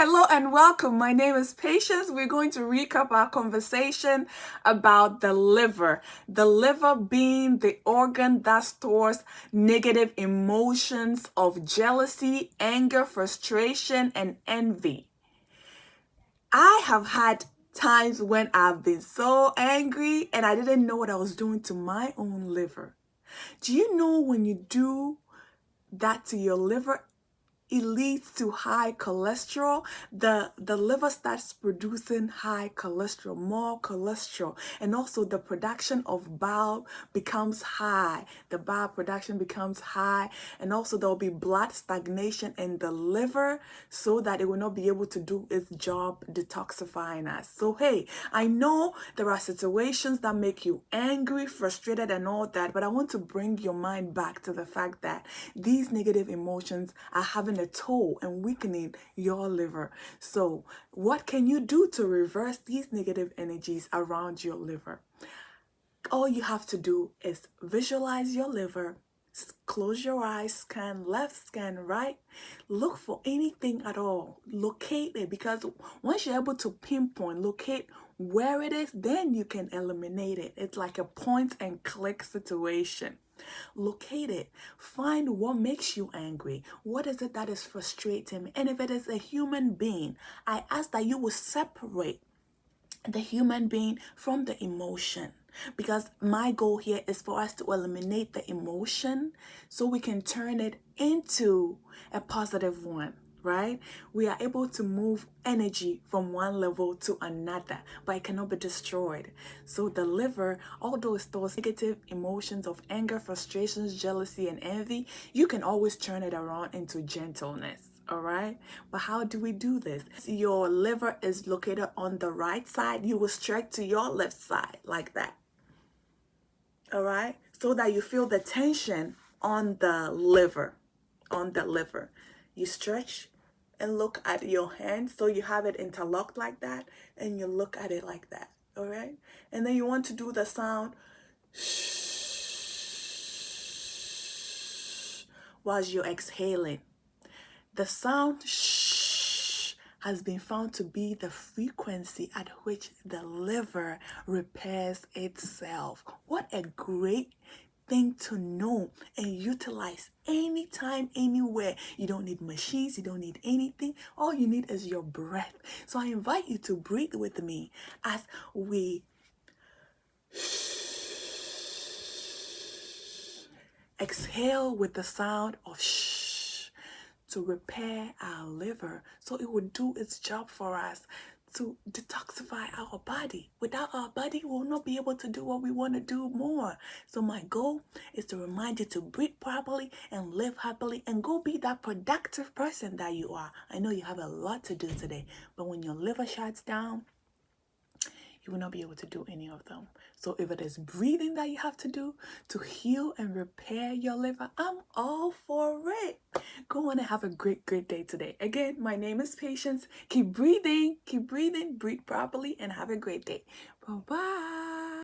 Hello and welcome. My name is Patience. We're going to recap our conversation about the liver. The liver being the organ that stores negative emotions of jealousy, anger, frustration, and envy. I have had times when I've been so angry and I didn't know what I was doing to my own liver. Do you know when you do that to your liver, it leads to high cholesterol? The liver starts producing high cholesterol, more cholesterol, and also the production of bile becomes high. The bile production becomes high, and also there'll be blood stagnation in the liver so that it will not be able to do its job detoxifying us. So hey, I know there are situations that make you angry, frustrated, and all that, but I want to bring your mind back to the fact that these negative emotions are having a toll and weakening your liver. So what can you do to reverse these negative energies around your liver? All you have to do is visualize your liver, close your eyes, scan left, scan right, look for anything at all, locate it, because once you're able to pinpoint, locate where it is, then you can eliminate it. It's like a point and click situation. Locate it, find what makes you angry, what is it that is frustrating me, and if it is a human being, I ask that you will separate the human being from the emotion, because my goal here is for us to eliminate the emotion so we can turn it into a positive one, right? We are able to move energy from one level to another, but it cannot be destroyed. So the liver, although it stores negative emotions of anger, frustrations, jealousy, and envy, you can always turn it around into gentleness. All right, but how do we do this? Your liver is located on the right side. You will stretch to your left side like that. All right, so that you feel the tension on the liver. You stretch and look at your hand, so you have it interlocked like that, and you look at it like that. All right, and then you want to do the sound while you're exhaling. The sound shh has been found to be the frequency at which the liver repairs itself. What a great thing to know and utilize anytime, anywhere. You don't need machines, you don't need anything. All you need is your breath. So I invite you to breathe with me as we exhale with the sound of shh, to repair our liver so it will do its job for us to detoxify our body. Without our body, we will not be able to do what we want to do more. So my goal is to remind you to breathe properly and live happily and go be that productive person that you are. I know you have a lot to do today, but when your liver shuts down, you will not be able to do any of them. So if it is breathing that you have to do to heal and repair your liver, I'm all for it. Go on and have a great day today. Again, my name is Patience. Keep breathing, breathe properly, and have a great day. Bye-bye.